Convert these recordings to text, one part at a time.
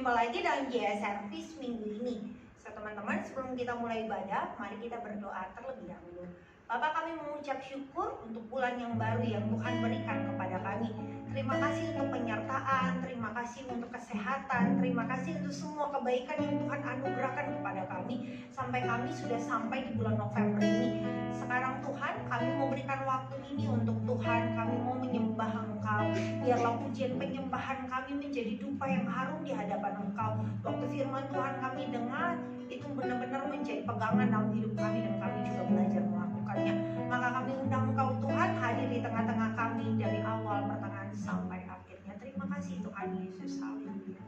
Berjumpa lagi dalam JS Service minggu ini. So teman-teman, sebelum kita mulai ibadah, mari kita berdoa terlebih dahulu. Bapak, kami mengucap syukur untuk bulan yang baru yang Tuhan berikan kepada kami. Terima kasih untuk penyertaan, terima kasih untuk kesehatan, terima kasih untuk semua kebaikan yang Tuhan anugerahkan kepada kami. Sampai kami sudah sampai di bulan November ini. Sekarang Tuhan, kami mau berikan waktu ini untuk Tuhan. Kami mau menyembah Engkau. Biarlah pujian penyembahan kami menjadi dupa yang harum di hadapan Engkau. Waktu firman Tuhan kami dengar, itu benar-benar menjadi pegangan dalam hidup kami, dan kami juga belajar melakukannya. Maka kami undang Engkau Tuhan hadir di tengah-tengah kami dari awal, pertengahan sampai akhirnya. Terima kasih Tuhan Yesus. Haleluya.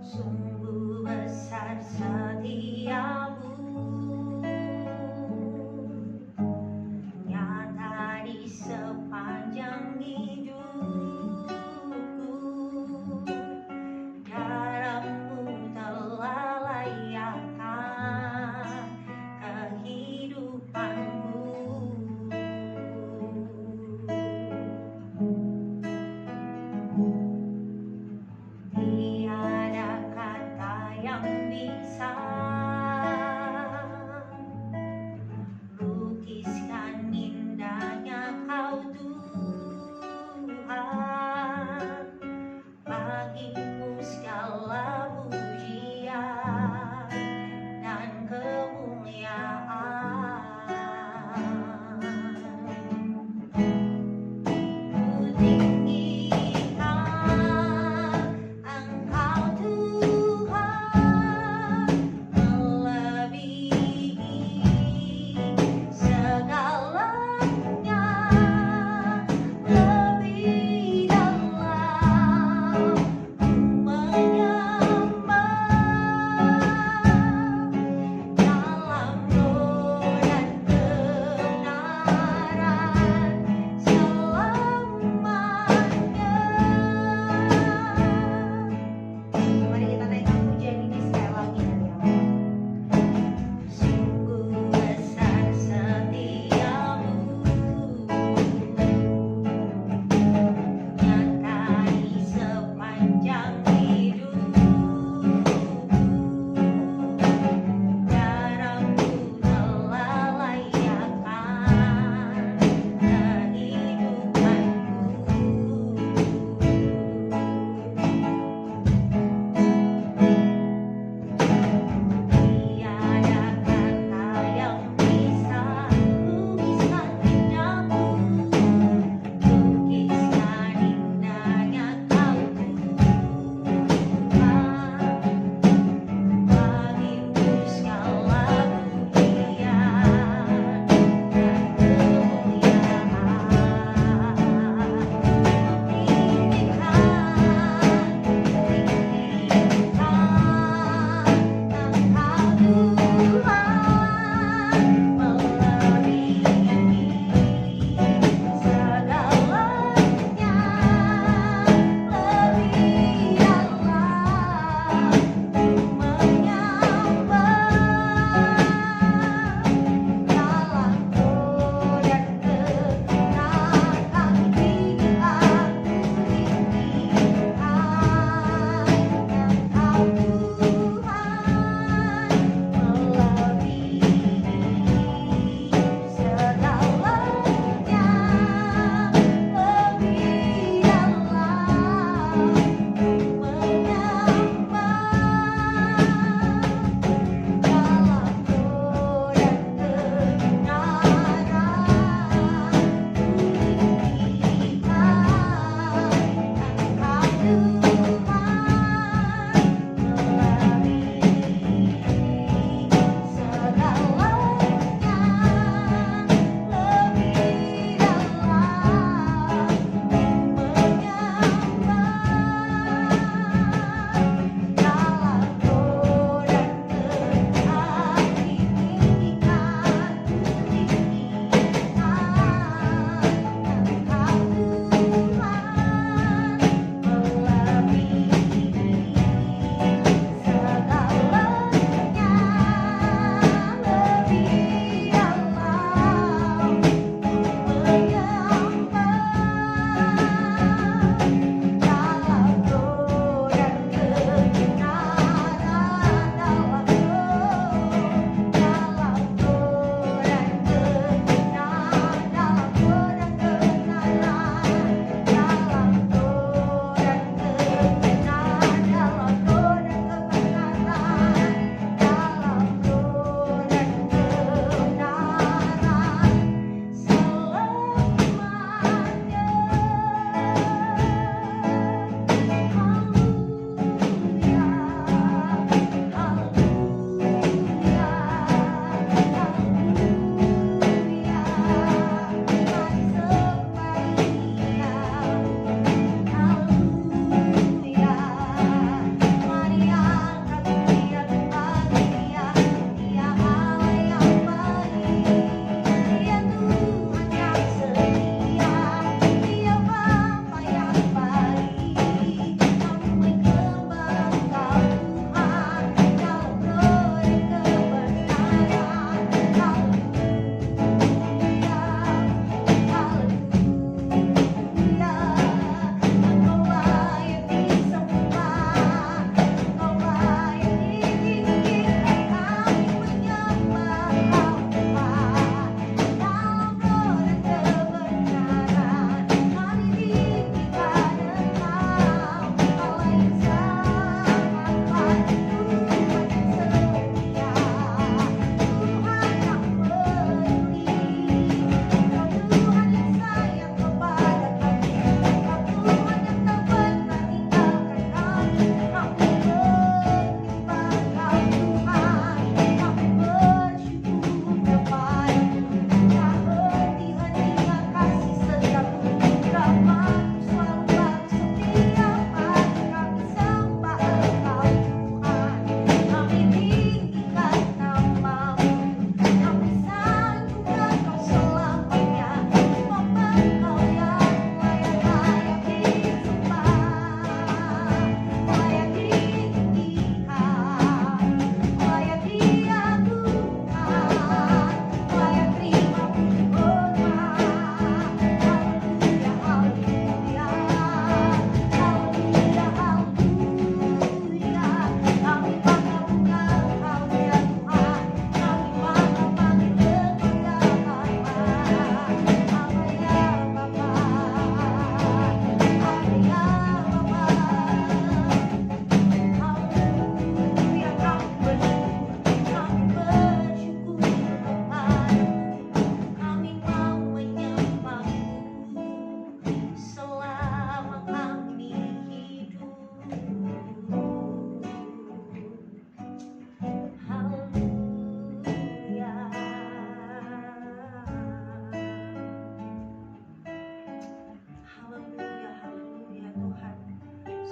Sungguh besar setiamu, nyata di sepanjang hidupku. Darahmu telah layakkan kehidupanku.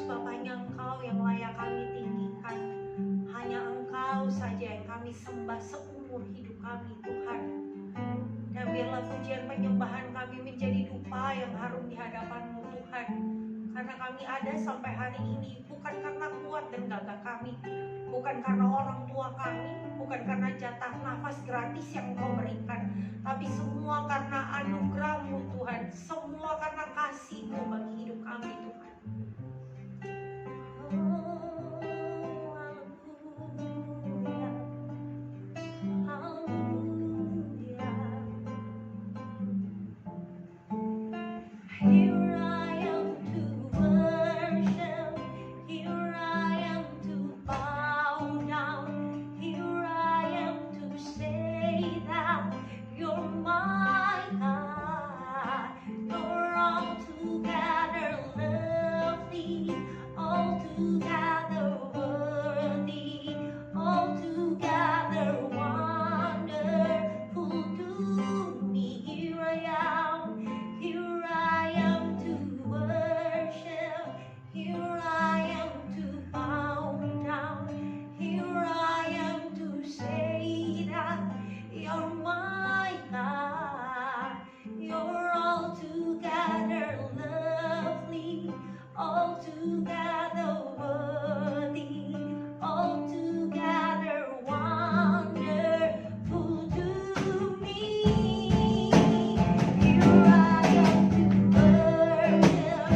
Bapa, hanya Engkau yang layak kami tinggikan. Hanya Engkau saja yang kami sembah seumur hidup kami, Tuhan. Dan biarlah pujian penyembahan kami menjadi dupa yang harum di hadapan-Mu, Tuhan. Karena kami ada sampai hari ini bukan karena kuat dan gagah kami, bukan karena orang tua kami, bukan karena jatah nafas gratis yang Engkau berikan, tapi semua karena anugerah-Mu, Tuhan. Semua karena kasih-Mu bagi hidup kami, Tuhan. Here I am to worship, here I am to bow down, here I am to say that you're my God. You're altogether lovely, altogether worthy, altogether wonderful to me. Here I am to worship, here I am to bow down, here I am to say that you're my God. You're altogether lovely, altogether worthy, altogether wonderful to me. Here I am to worship,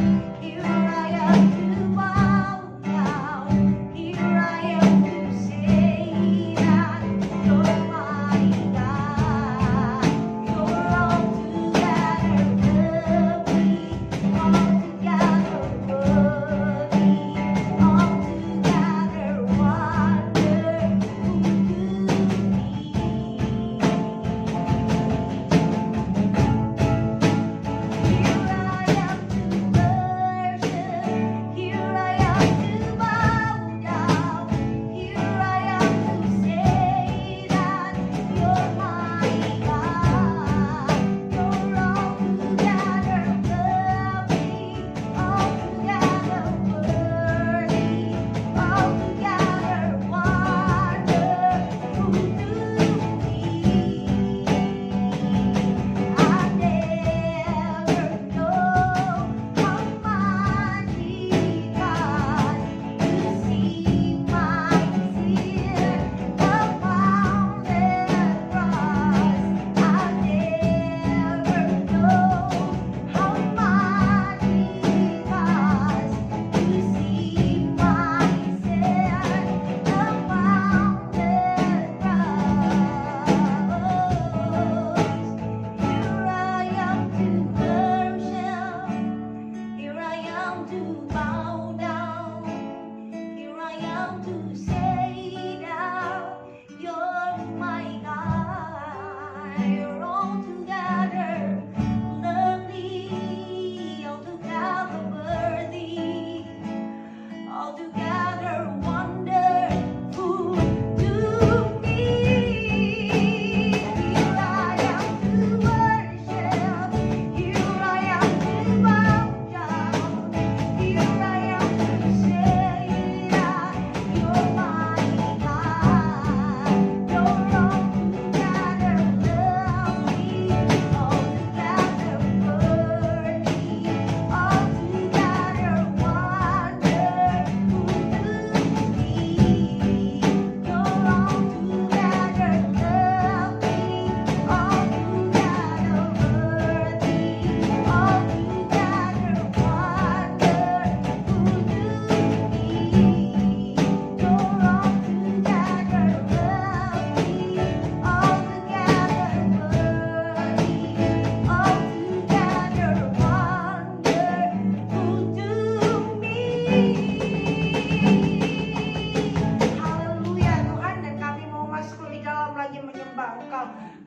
here I am to bow down, here I am to say that you're my God. You're altogether lovely, altogether worthy, altogether wonderful to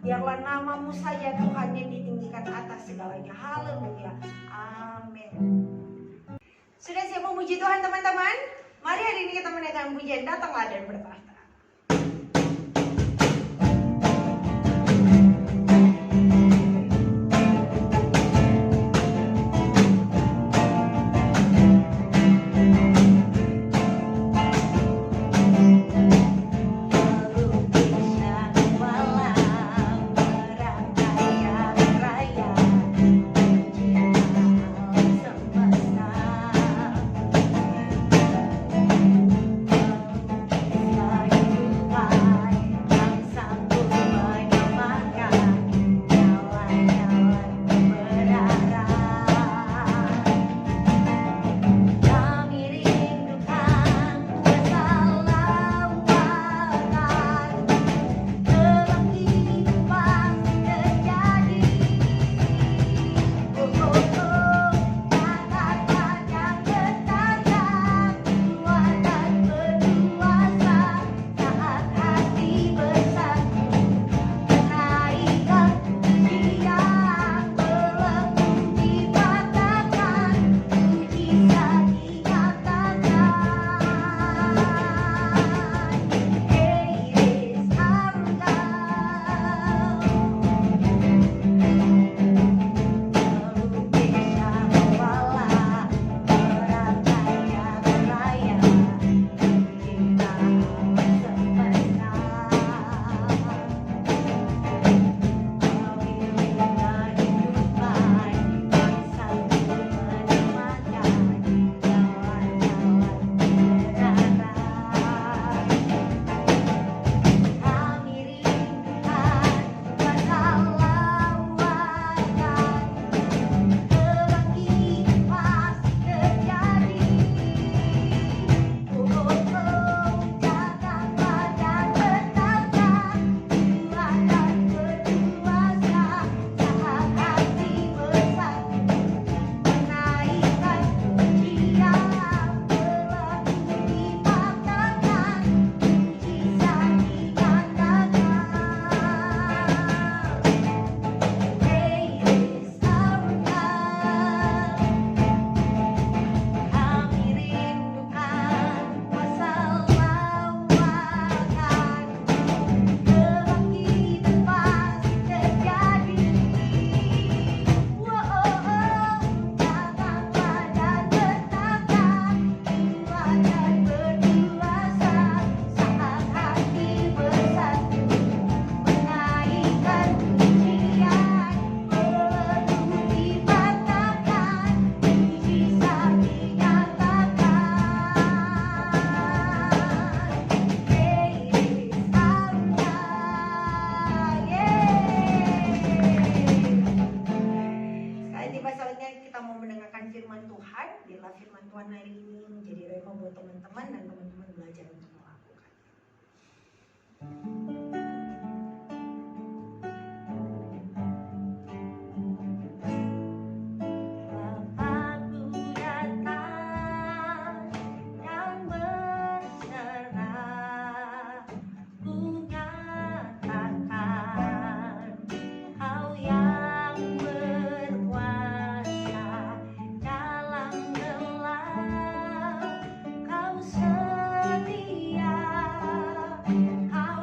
Biarlah nama-Mu saja Tuhan yang ditinggikan atas segalanya. Haleluya. Amin. Sudah siap memuji Tuhan teman-teman? Mari hari ini kita menaikkan pujian, datanglah dan bertahta. firman Tuhan hari ini menjadi rema buat teman-teman dan teman-teman belajar untuk melakukan. Kau setia, kau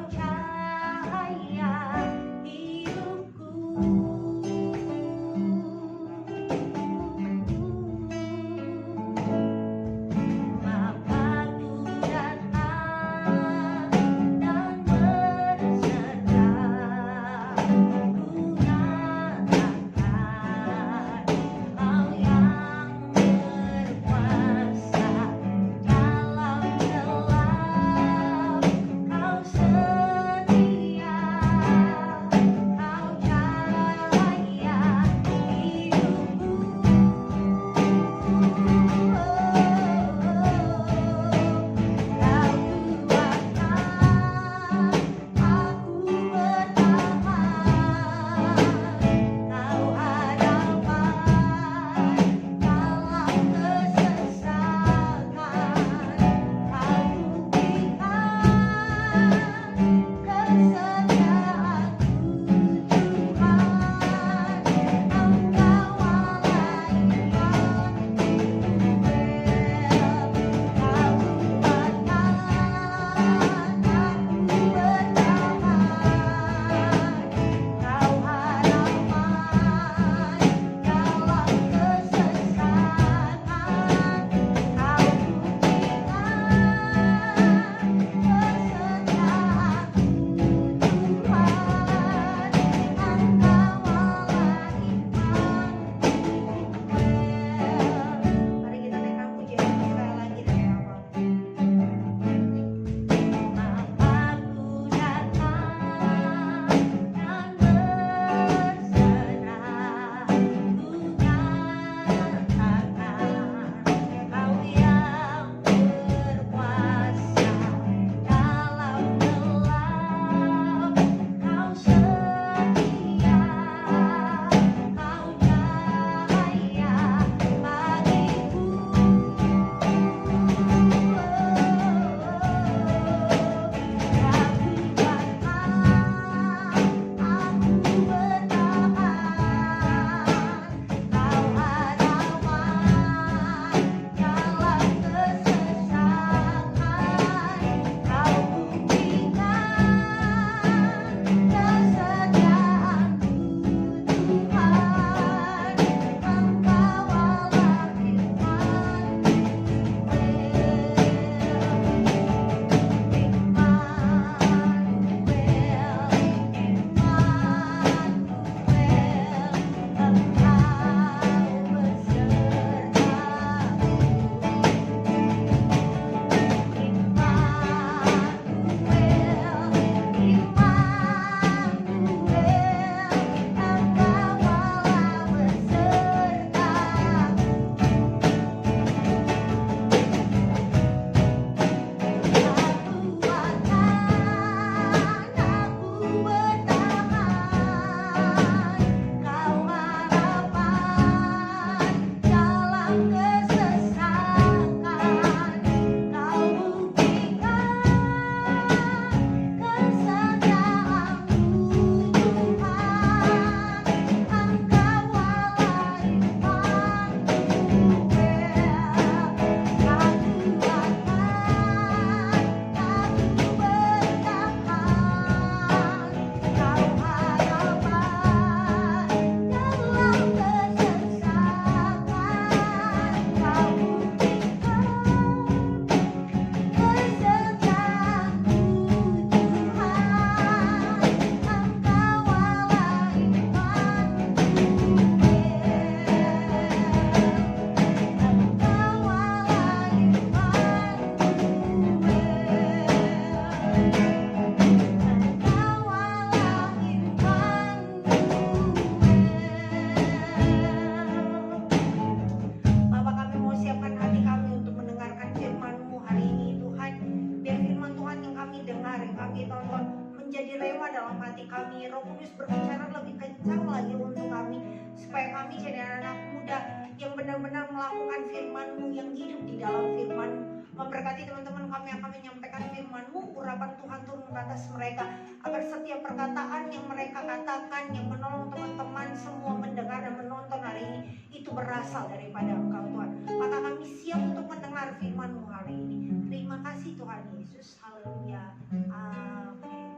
kencang lagi untuk kami, supaya kami jadi anak muda yang benar-benar melakukan firman-Mu, yang hidup di dalam firman-Mu. Memberkati teman-teman kami yang kami menyampaikan firman-Mu, urapan Tuhan turun ke atas mereka, agar setiap perkataan yang mereka katakan, yang menolong teman-teman semua mendengar dan menonton hari ini, itu berasal daripada Engkau Tuhan. Maka kami siap untuk mendengar firman-Mu hari ini. Terima kasih Tuhan Yesus. Haleluya. Amin.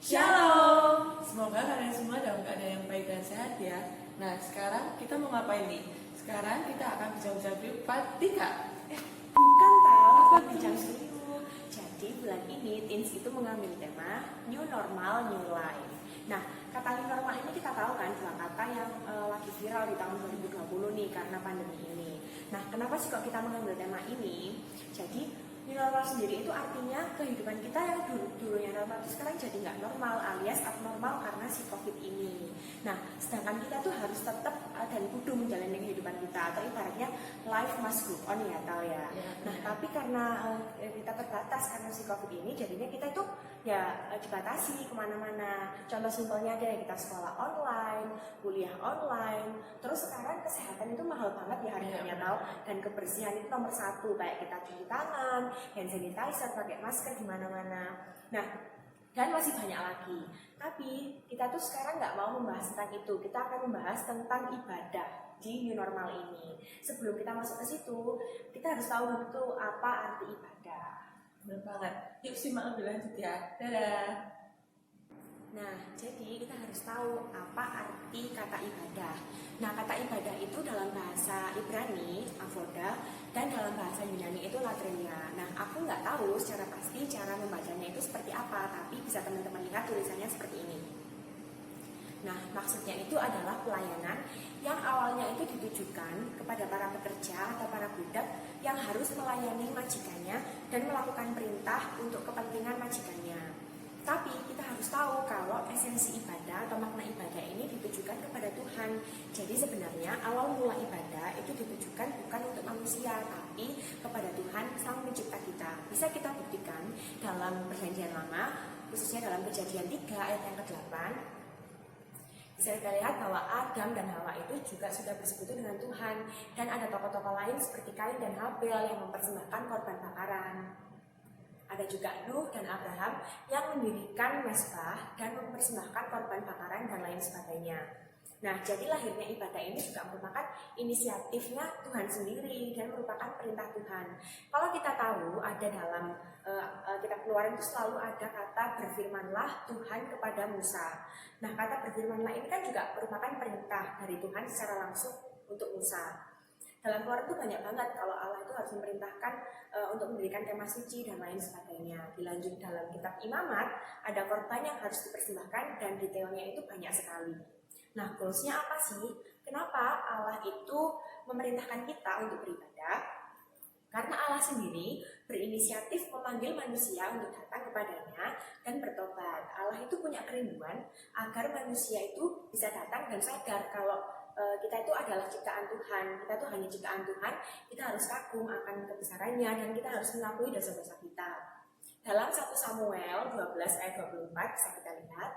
Shalom. Semoga kalian semua dalam keadaan yang baik dan sehat ya. Nah, sekarang kita mau ngapain nih? Sekarang kita akan bincang-bincang dulu part 3. Bukan tahu bincang dulu. Jadi bulan ini Teens itu mengambil tema New Normal, New Life. Nah, kata new normal ini kita tahu kan dua kata yang lagi viral di tahun 2020 nih karena pandemi ini. Nah, kenapa sih kok kita mengambil tema ini? Jadi new normal sendiri itu artinya kehidupan kita yang dulunya normal itu sekarang jadi nggak normal alias abnormal karena si COVID ini. Nah, sedangkan kita tuh harus tetap dan kudu menjalani kehidupan kita, atau ibaratnya life must go on ya Tal ya. Nah, tapi karena kita terbatas karena si COVID ini, jadinya kita itu ya dibatasi kemana-mana. Contoh simpelnya aja kita sekolah online, kuliah online, terus sekarang kesehatan itu mahal banget ya harganya Tal, dan kebersihan itu nomor 1, kayak kita cuci tangan, hand sanitizer, pakai masker di mana-mana. Nah, dan masih banyak lagi. Tapi kita tuh sekarang nggak mau membahas tentang itu. Kita akan membahas tentang ibadah di new normal ini. Sebelum kita masuk ke situ, kita harus tahu dulu tuh apa arti ibadah. Benar banget. Yuk simak lebih lanjut ya. Dadah. Nah, jadi kita harus tahu apa arti kata ibadah. Nah, kata ibadah itu dalam bahasa Ibrani, avoda, dan dalam bahasa Yunani itu latreia. Nah, aku nggak tahu secara pasti cara membacanya itu seperti apa, tapi bisa teman-teman lihat tulisannya seperti ini. Nah, maksudnya itu adalah pelayanan yang awalnya itu ditujukan kepada para pekerja atau para budak yang harus melayani majikannya dan melakukan perintah untuk kepentingan majikannya. Tapi kita harus tahu kalau esensi ibadah atau makna ibadah ini ditujukan kepada Tuhan. Jadi sebenarnya awal mula ibadah itu ditujukan bukan untuk manusia, tapi kepada Tuhan Sang Pencipta kita. Bisa kita buktikan dalam Perjanjian Lama, khususnya dalam Kejadian 3 ayat yang ke-8. Bisa kita lihat bahwa Adam dan Hawa itu juga sudah bersekutu dengan Tuhan. Dan ada tokoh-tokoh lain seperti Kain dan Habel yang mempersembahkan korban bakaran. Ada juga Nuh dan Abraham yang mendirikan mezbah dan mempersembahkan korban bakaran dan lain sebagainya. Nah, jadi lahirnya ibadah ini juga merupakan inisiatifnya Tuhan sendiri dan merupakan perintah Tuhan. Kalau kita tahu ada dalam kitab Keluaran itu selalu ada kata berfirmanlah Tuhan kepada Musa. Nah, kata berfirmanlah ini kan juga merupakan perintah dari Tuhan secara langsung untuk Musa. Dalam Keluaran itu banyak banget kalau Allah itu harus memerintahkan untuk mendirikan kemah suci dan lain sebagainya. Dilanjut dalam kitab Imamat, ada korban yang harus dipersembahkan dan detailnya itu banyak sekali. Nah, goalsnya apa sih? Kenapa Allah itu memerintahkan kita untuk beribadah? Karena Allah sendiri berinisiatif memanggil manusia untuk datang kepadanya dan bertobat. Allah itu punya kerinduan agar manusia itu bisa datang dan sadar kalau kita itu adalah ciptaan Tuhan. Kita itu hanya ciptaan Tuhan. Kita harus kagum akan kebesarannya dan kita harus mengakui dosa-dosa kita. Dalam 1 Samuel 12 ayat 24 bisa kita lihat.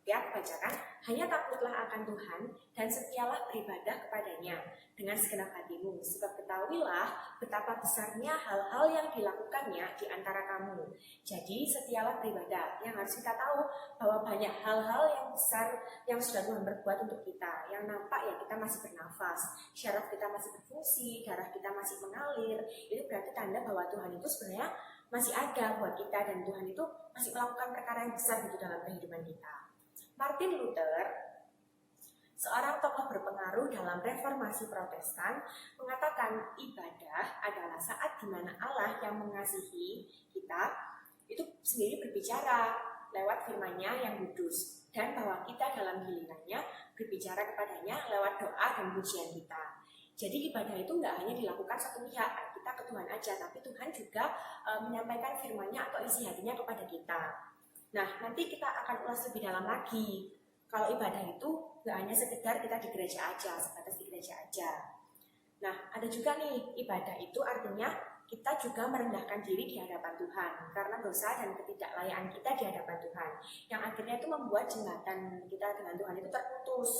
Oke, aku bacakan. Hanya takutlah akan Tuhan dan setialah beribadah kepadanya dengan segenap hatimu, sebab ketahuilah betapa besarnya hal-hal yang dilakukannya di antara kamu. Jadi setialah beribadah. Yang harus kita tahu bahwa banyak hal-hal yang besar yang sudah Tuhan berbuat untuk kita. Yang nampak ya kita masih bernafas, syaraf kita masih berfungsi, darah kita masih mengalir. Itu berarti tanda bahwa Tuhan itu sebenarnya masih ada buat kita dan Tuhan itu masih melakukan perkara yang besar gitu dalam kehidupan kita. Martin Luther, seorang tokoh berpengaruh dalam reformasi Protestan, mengatakan ibadah adalah saat di mana Allah yang mengasihi kita itu sendiri berbicara lewat firman-Nya yang kudus, dan bahwa kita dalam gilirannya berbicara kepadanya lewat doa dan pujian kita. Jadi ibadah itu nggak hanya dilakukan satu pihak, kita ke Tuhan aja, tapi Tuhan juga menyampaikan firman-Nya atau isi hatinya kepada kita. Nah, nanti kita akan ulas lebih dalam lagi. Kalau ibadah itu nggak hanya sekedar kita di gereja aja, sebatas di gereja aja. Nah, ada juga nih, ibadah itu artinya kita juga merendahkan diri di hadapan Tuhan karena dosa dan ketidaklayakan kita di hadapan Tuhan, yang akhirnya itu membuat jembatan kita dengan Tuhan itu terputus.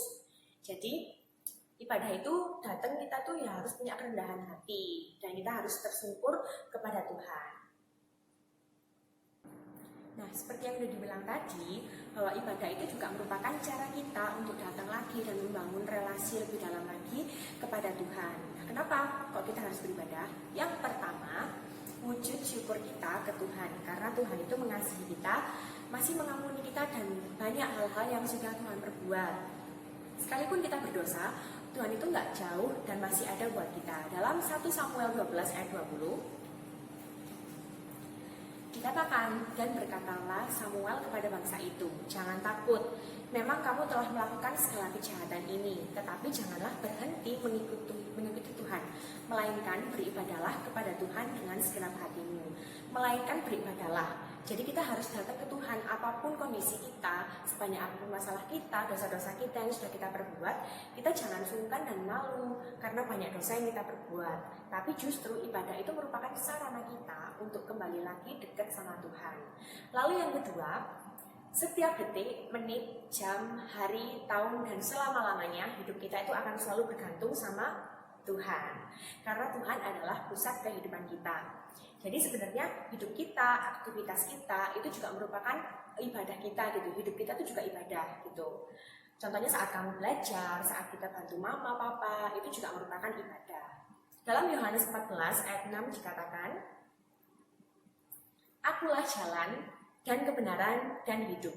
Jadi ibadah itu datang kita tuh ya harus punya kerendahan hati dan kita harus tersungkur kepada Tuhan. Nah, seperti yang sudah dibilang tadi, bahwa ibadah itu juga merupakan cara kita untuk datang lagi dan membangun relasi lebih dalam lagi kepada Tuhan. Nah, kenapa kok kita harus beribadah? Yang pertama, wujud syukur kita ke Tuhan, karena Tuhan itu mengasihi kita, masih mengampuni kita, dan banyak hal-hal yang sudah Tuhan perbuat. Sekalipun kita berdosa, Tuhan itu nggak jauh dan masih ada buat kita. Dalam 1 Samuel 12 ayat 20, dikatakan, dan berkatalah Samuel kepada bangsa itu, jangan takut, memang kamu telah melakukan segala kejahatan ini, tetapi janganlah berhenti mengikuti Tuhan, melainkan beribadahlah kepada Tuhan dengan segenap hatimu. Melainkan beribadahlah. Jadi kita harus datang ke Tuhan apapun kondisi kita, sebanyak apapun masalah kita, dosa-dosa kita yang sudah kita perbuat, kita jangan sungkan dan malu karena banyak dosa yang kita perbuat. Tapi justru ibadah itu merupakan sarana kita untuk kembali lagi dekat sama Tuhan. Lalu yang kedua, setiap detik, menit, jam, hari, tahun, dan selama-lamanya hidup kita itu akan selalu bergantung sama Tuhan. Karena Tuhan adalah pusat kehidupan kita. Jadi sebenarnya hidup kita, aktivitas kita itu juga merupakan ibadah kita gitu. Hidup kita itu juga ibadah gitu. Contohnya saat kamu belajar, saat kita bantu mama, papa, itu juga merupakan ibadah. Dalam Yohanes 14 ayat 6 dikatakan, Akulah jalan dan kebenaran dan hidup.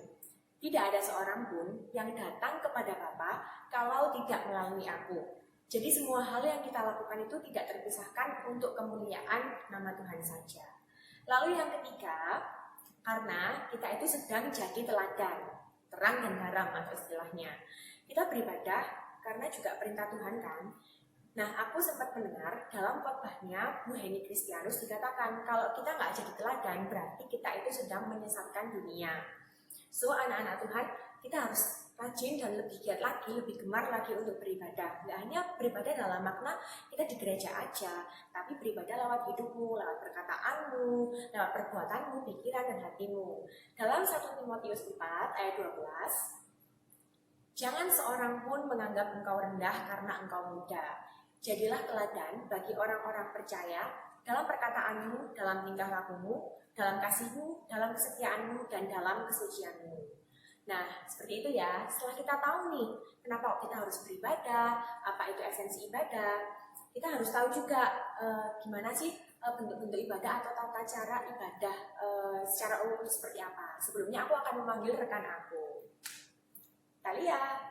Tidak ada seorang pun yang datang kepada Bapa kalau tidak melalui aku. Jadi semua hal yang kita lakukan itu tidak terpisahkan untuk kemuliaan nama Tuhan saja. Lalu yang ketiga, karena kita itu sedang jadi teladan, terang dan garam atau istilahnya. Kita beribadah karena juga perintah Tuhan kan. Nah, aku sempat mendengar dalam khotbahnya Bu Heni Kristianus dikatakan kalau kita nggak jadi teladan berarti kita itu sedang menyesatkan dunia. So, anak-anak Tuhan, kita harus rajin dan lebih giat lagi, lebih gemar lagi untuk beribadah. Nggak hanya beribadah dalam makna kita di gereja aja, tapi beribadah lewat hidupmu, lewat perkataanmu, lewat perbuatanmu, pikiran dan hatimu. Dalam 1 Timotius 4 ayat 12, jangan seorang pun menganggap engkau rendah karena engkau muda. Jadilah teladan bagi orang-orang percaya dalam perkataanmu, dalam tingkah lakumu, dalam kasihmu, dalam kesetiaanmu, dan dalam kesucianmu. Nah, seperti itu ya. Setelah kita tahu nih, kenapa kita harus beribadah, apa itu esensi ibadah, kita harus tahu juga gimana sih bentuk-bentuk ibadah atau tata cara ibadah secara umum seperti apa. Sebelumnya aku akan memanggil rekan aku, Talia.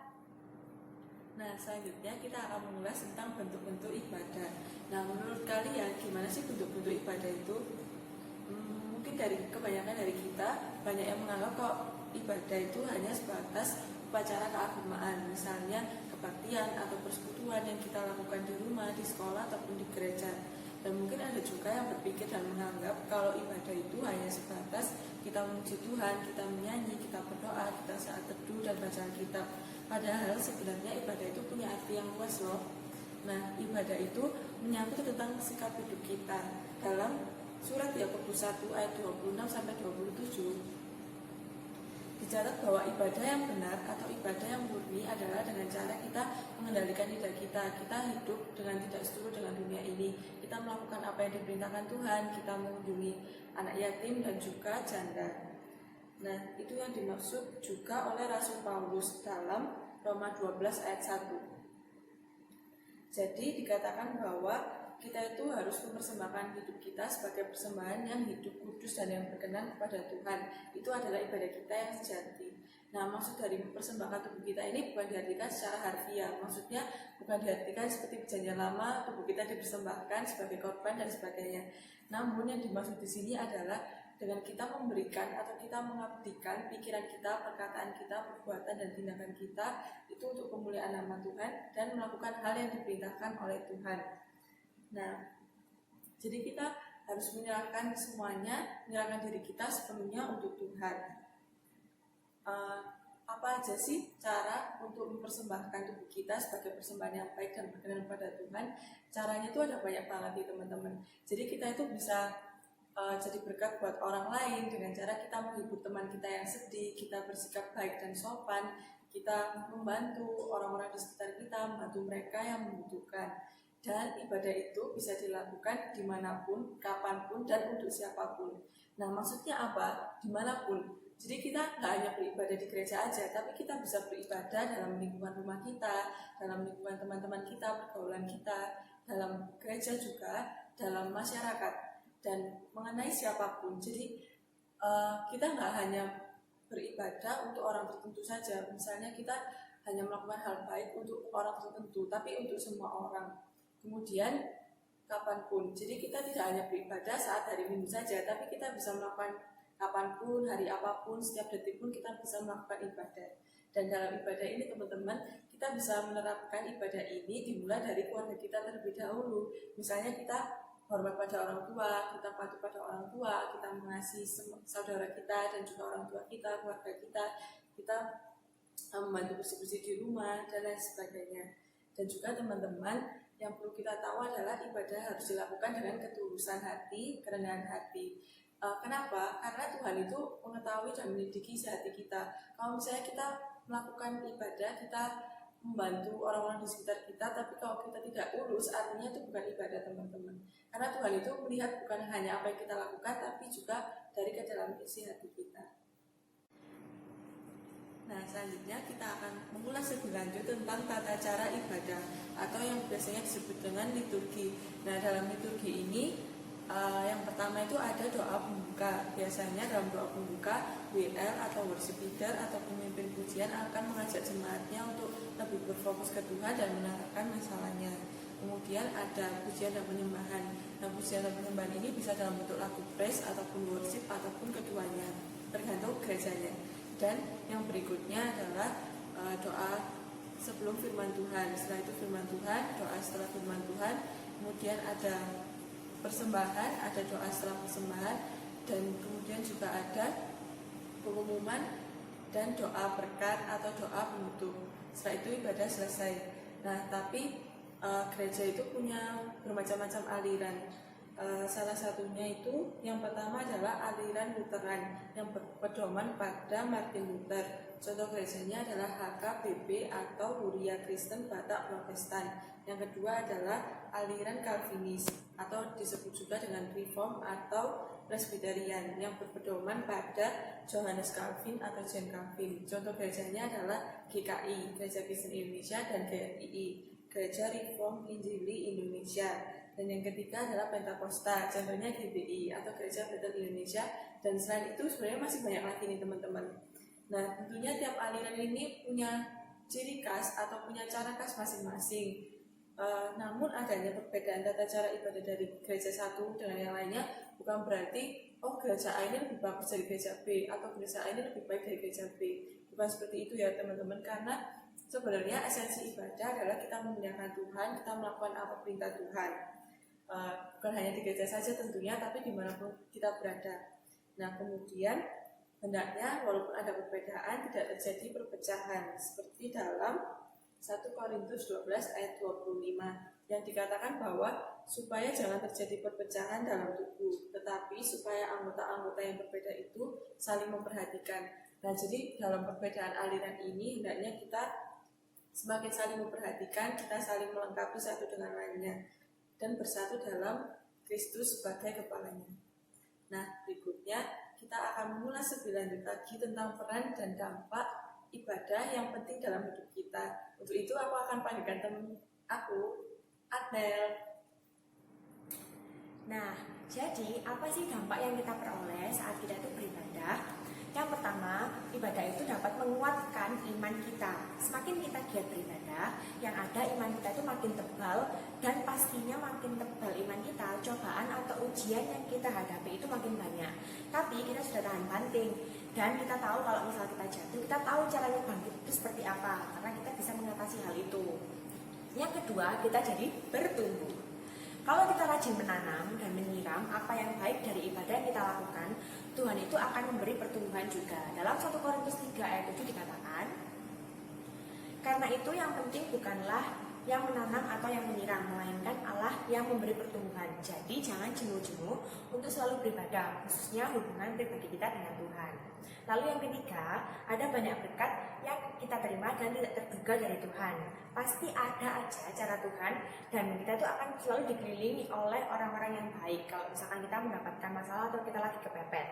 Nah, selanjutnya kita akan mengulas tentang bentuk-bentuk ibadah. Nah, menurut kalian gimana sih bentuk-bentuk ibadah itu? Mungkin kebanyakan dari kita banyak yang menganggap kok ibadah itu hanya sebatas upacara keagamaan, misalnya kebaktian atau persekutuan yang kita lakukan di rumah, di sekolah ataupun di gereja. Dan mungkin ada juga yang berpikir dan menganggap kalau ibadah itu hanya sebatas kita memuji Tuhan, kita menyanyi, kita berdoa, kita saat teduh dan bacaan kitab. Padahal sebenarnya ibadah itu punya arti yang luas loh. Nah, ibadah itu menyangkut tentang sikap hidup kita. Dalam surat Yakobus 1 ayat 26 sampai 27 dicatat bahwa ibadah yang benar atau ibadah yang murni adalah dengan cara kita mengendalikan lidah kita. Kita hidup dengan tidak setuju dengan dunia ini. Kita melakukan apa yang diperintahkan Tuhan. Kita mengunjungi anak yatim dan juga janda. Nah, itu yang dimaksud juga oleh Rasul Paulus dalam Roma 12 ayat 1. Jadi dikatakan bahwa kita itu harus mempersembahkan hidup kita sebagai persembahan yang hidup kudus dan yang berkenan kepada Tuhan. Itu adalah ibadah kita yang sejati. Nah, maksud dari mempersembahkan tubuh kita ini bukan diartikan secara harfiah. Maksudnya bukan diartikan seperti perjanjian lama, tubuh kita dipersembahkan sebagai korban dan sebagainya. Namun yang dimaksud di sini adalah dengan kita memberikan atau kita mengabdikan pikiran kita, perkataan kita, perbuatan dan tindakan kita itu untuk kemuliaan nama Tuhan dan melakukan hal yang diperintahkan oleh Tuhan. Nah, jadi kita harus menyerahkan semuanya, menyerahkan diri kita sepenuhnya untuk Tuhan. apa aja sih cara untuk mempersembahkan tubuh kita sebagai persembahan yang baik dan berkenan pada Tuhan. Caranya itu ada banyak banget nih teman-teman. Jadi kita itu bisa jadi berkat buat orang lain dengan cara kita menghibur teman kita yang sedih, kita bersikap baik dan sopan, kita membantu orang-orang di sekitar kita, membantu mereka yang membutuhkan. Dan ibadah itu bisa dilakukan dimanapun, kapanpun, dan untuk siapapun. Nah, maksudnya apa? Dimanapun. Jadi kita nggak hanya beribadah di gereja aja, tapi kita bisa beribadah dalam lingkungan rumah kita, dalam lingkungan teman-teman kita, pergaulan kita, dalam gereja juga, dalam masyarakat, dan mengenai siapapun. Jadi kita nggak hanya beribadah untuk orang tertentu saja. Misalnya kita hanya melakukan hal baik untuk orang tertentu, tapi untuk semua orang. Kemudian kapanpun. Jadi kita tidak hanya beribadah saat hari Minggu saja, tapi kita bisa melakukan kapanpun, hari apapun, setiap detik pun kita bisa melakukan ibadah. Dan dalam ibadah ini teman-teman, kita bisa menerapkan ibadah ini dimulai dari keluarga kita terlebih dahulu. Misalnya kita hormat pada orang tua, kita patuh pada orang tua, kita mengasihi saudara kita dan juga orang tua kita, keluarga kita membantu bersih-bersih di rumah dan lain sebagainya. Dan juga teman-teman, yang perlu kita tahu adalah ibadah harus dilakukan dengan ketulusan hati, kerendahan hati. Kenapa? Karena Tuhan itu mengetahui dan menyelidiki isi hati kita. Kalau misalnya kita melakukan ibadah, kita membantu orang-orang di sekitar kita, tapi kalau kita tidak tulus, artinya itu bukan ibadah teman-teman. Karena Tuhan itu melihat bukan hanya apa yang kita lakukan, tapi juga dari ke dalam isi hati kita. Nah, selanjutnya kita akan mengulas lebih lanjut tentang tata cara ibadah atau yang biasanya disebut dengan liturgi. Nah, dalam liturgi ini yang pertama itu ada doa pembuka. Biasanya dalam doa pembuka, WL atau worship leader atau pemimpin pujian akan mengajak jemaatnya untuk lebih berfokus ke Tuhan dan menanggalkan masalahnya. Kemudian ada pujian dan penyembahan. Nah, pujian dan penyembahan ini bisa dalam bentuk lagu praise ataupun worship ataupun keduanya, tergantung gerejanya. Dan yang berikutnya adalah doa sebelum firman Tuhan. Setelah itu firman Tuhan, doa setelah firman Tuhan. Kemudian ada persembahan, ada doa setelah persembahan, dan kemudian juga ada pengumuman dan doa berkat atau doa penutup. Setelah itu ibadah selesai. Nah, tapi gereja itu punya bermacam-macam aliran. Salah satunya itu yang pertama adalah aliran Lutheran yang berpedoman pada Martin Luther. Contoh gerejanya adalah HKBP atau Huria Kristen Batak Protestan. Yang kedua adalah aliran Calvinis atau disebut juga dengan Reform atau Presbyterian yang berpedoman pada Johannes Calvin atau John Calvin. Contoh gerejanya adalah GKI, Gereja Kristen Indonesia, dan GRII, Gereja Reform Injili Indonesia. Dan yang ketiga adalah Pentakosta, contohnya GBI atau Gereja Betel Indonesia. Dan selain itu sebenarnya masih banyak lagi nih teman-teman. Nah, tentunya tiap aliran ini punya ciri khas atau punya cara khas masing-masing. Namun adanya perbedaan tata cara ibadah dari gereja satu dengan yang lainnya bukan berarti gereja A ini lebih bagus dari gereja B atau gereja A ini lebih baik dari gereja B. Bukan seperti itu ya teman-teman, karena sebenarnya esensi ibadah adalah kita memuliakan Tuhan, kita melakukan apa perintah Tuhan. Bukan hanya di gereja saja tentunya, tapi dimanapun kita berada. Nah, kemudian hendaknya walaupun ada perbedaan tidak terjadi perpecahan seperti dalam 1 Korintus 12 ayat 25 yang dikatakan bahwa supaya jangan terjadi perpecahan dalam tubuh, tetapi supaya anggota-anggota yang berbeda itu saling memperhatikan. Nah, jadi dalam perbedaan aliran ini hendaknya kita semakin saling memperhatikan, kita saling melengkapi satu dengan lainnya dan bersatu dalam Kristus sebagai kepalanya. Nah, berikutnya kita akan mengulas lebih lanjut lagi tentang peran dan dampak ibadah yang penting dalam hidup kita. Untuk itu aku akan panggilkan teman aku, Adnel. Nah, jadi apa sih dampak yang kita peroleh saat kita itu beribadah? Yang pertama, ibadah itu dapat menguatkan iman kita. Semakin kita giat beribadah, yang ada iman kita itu makin tebal, dan pastinya makin tebal iman kita, cobaan atau ujian yang kita hadapi itu makin banyak. Tapi kita sudah tahan banting, dan kita tahu kalau misal kita jatuh, kita tahu caranya bangkit itu seperti apa, karena kita bisa mengatasi hal itu. Yang kedua, kita jadi bertumbuh. Kalau kita rajin menanam dan menyiram apa yang baik dari ibadah yang kita lakukan, Tuhan itu akan memberi pertumbuhan juga. Dalam 1 Korintus 3 ayat 7 dikatakan, Karena itu yang penting bukanlah yang menanam atau yang menyiram, melainkan Allah yang memberi pertumbuhan. Jadi jangan jenuh-jenuh untuk selalu beribadah, khususnya hubungan pribadi kita dengan Tuhan. Lalu yang ketiga, ada banyak berkat yang kita terima dan tidak terduga dari Tuhan. Pasti ada aja cara Tuhan, dan kita tuh akan selalu dikelilingi oleh orang-orang yang baik kalau misalkan kita mendapatkan masalah atau kita lagi kepepet.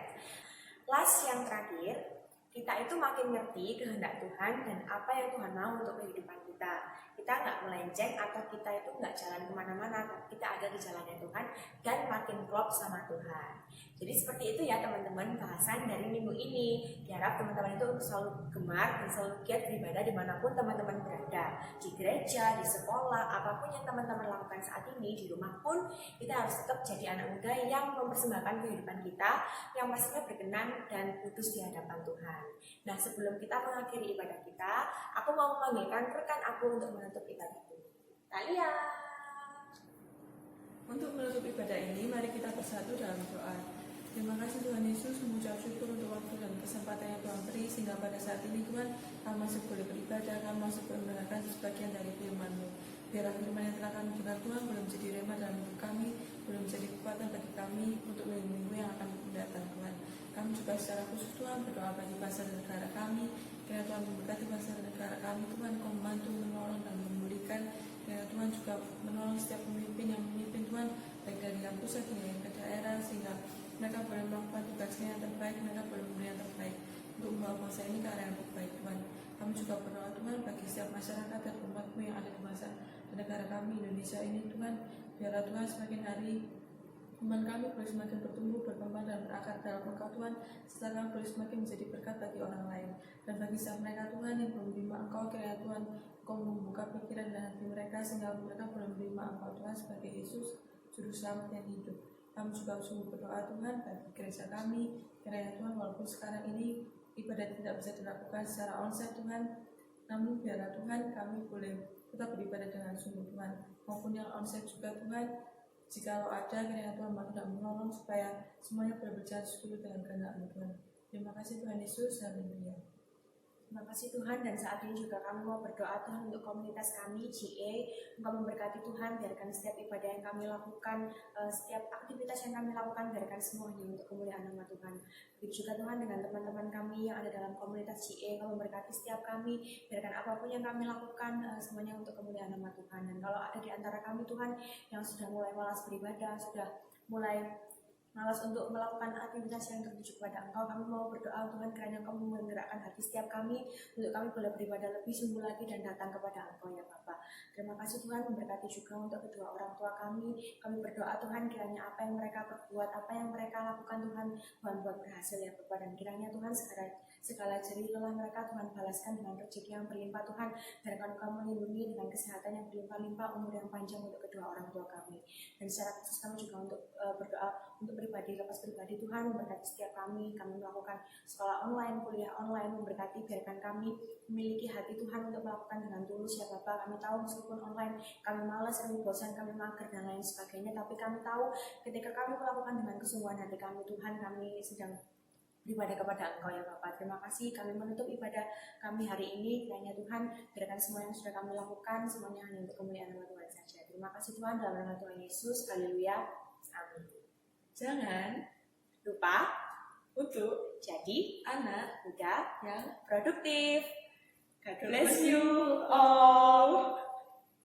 Last yang terakhir, kita itu makin ngerti kehendak Tuhan dan apa yang Tuhan mau untuk kehidupan kita. Kita nggak melenceng atau kita itu nggak jalan kemana-mana, tapi kita ada di jalannya Tuhan dan makin klop sama Tuhan. Jadi seperti itu ya teman-teman bahasan dari minggu ini. Diharap teman-teman itu selalu gemar dan selalu giat beribadah dimanapun teman-teman berada. Di gereja, di sekolah, apapun yang teman-teman lakukan saat ini, di rumah pun kita harus tetap jadi anak muda yang mempersembahkan kehidupan kita yang pastinya berkenan dan kudus di hadapan Tuhan. Nah, sebelum kita mengakhiri ibadah kita, aku mau memanggilkan rekan aku untuk menutup ibadah ini. Talia. Untuk menutup ibadah ini, mari kita bersatu dalam doa. Terima kasih Tuhan Yesus, mengucap syukur untuk waktu dan kesempatan yang Tuhan beri, sehingga pada saat ini Tuhan, kami masih boleh beribadah, kami masih boleh mendengarkan sebagian dari firman-Mu. Biarlah firman yang telah kami dengar Tuhan boleh menjadi rema dalam hidup kami, boleh menjadi kekuatan bagi kami untuk minggu-minggu yang akan mendatang Tuhan. Kami juga secara khusus Tuhan berdoa bagi bangsa dan negara kami, kiranya Tuhan memberkati bangsa dan negara kami, Tuhan Kau membantu, menolong dan memulihkan, kiranya Tuhan juga menolong setiap pemimpin yang memimpin Tuhan, baik dari yang pusat hingga yang ke daerah, sehingga mereka boleh melakukan tugasnya yang terbaik, mereka boleh memberi yang terbaik untuk membawa bangsa ini ke arah yang terbaik Tuhan. Kami juga berdoa Tuhan bagi setiap masyarakat dan umat-Mu yang ada di bangsa dan negara kami Indonesia ini Tuhan, biarlah Tuhan semakin hari iman kami boleh semakin bertumbuh, berkembang dan berakar dalam Engkau Tuhan, serta kami boleh semakin menjadi berkat bagi orang lain. Dan bagi setiap mereka Tuhan yang belum menerima Engkau, kiranya Tuhan Engkau membuka pikiran dan hati mereka sehingga mereka boleh menerima Engkau Tuhan sebagai Yesus Juru Selamat yang hidup. Kami juga sungguh berdoa Tuhan bagi gereja kami, kiranya Tuhan walaupun sekarang ini ibadah tidak bisa dilakukan secara onsite Tuhan, namun biarlah Tuhan kami boleh tetap beribadah dengan sungguh Tuhan, maupun yang onsite juga Tuhan. Jikalau ada, kiranya Tuhan tidak menolong supaya semuanya boleh berjalan sesuai dengan kehendak-Mu Tuhan. Terima kasih Tuhan Yesus, haleluya. Terima kasih Tuhan, dan saat ini juga kami mau berdoa Tuhan untuk komunitas kami GA. Engkau memberkati Tuhan, biarkan setiap ibadah yang kami lakukan, setiap aktivitas yang kami lakukan, biarkan semuanya untuk kemuliaan nama Tuhan. Begitu juga Tuhan dengan teman-teman kami yang ada dalam komunitas GA, Engkau memberkati setiap kami, biarkan apapun yang kami lakukan semuanya untuk kemuliaan nama Tuhan. Dan kalau ada di antara kami Tuhan yang sudah mulai malas beribadah, sudah mulai malas untuk melakukan aktivitas yang tertuju kepada Engkau, kami mau berdoa Tuhan kiranya Engkau menggerakkan hati setiap kami untuk kami boleh beribadah lebih sungguh lagi dan datang kepada Engkau ya Bapa. Terima kasih Tuhan, memberkati juga untuk kedua orang tua kami. Kami berdoa Tuhan kiranya apa yang mereka perbuat, apa yang mereka lakukan Tuhan buat berhasil ya Bapa, dan kiranya Tuhan segala jerih lelah mereka Tuhan balaskan dengan rezeki yang berlimpah Tuhan, dan Engkau melindungi dengan kesehatan yang berlimpah-limpah, umur yang panjang untuk kedua orang tua kami. Dan secara khusus kami juga untuk berdoa untuk pribadi, lepas pribadi Tuhan memberkati setiap kami melakukan sekolah online, kuliah online, memberkati, biarkan kami memiliki hati Tuhan untuk melakukan dengan tulus ya Bapak. Kami tahu meskipun online kami malas, kami bosan, kami mager dan lain sebagainya, tapi kami tahu ketika kami melakukan dengan kesungguhan hati kami Tuhan, kami sedang beribadah kepada Engkau ya Bapak. Terima kasih, kami menutup ibadah kami hari ini, kiranya Tuhan biarkan semua yang sudah kami lakukan semuanya hanya untuk kemuliaan nama Tuhan saja. Terima kasih Tuhan, dalam nama Tuhan Yesus, haleluya, amin. Jangan Lupa untuk jadi anak muda yang produktif. God God bless bless you all.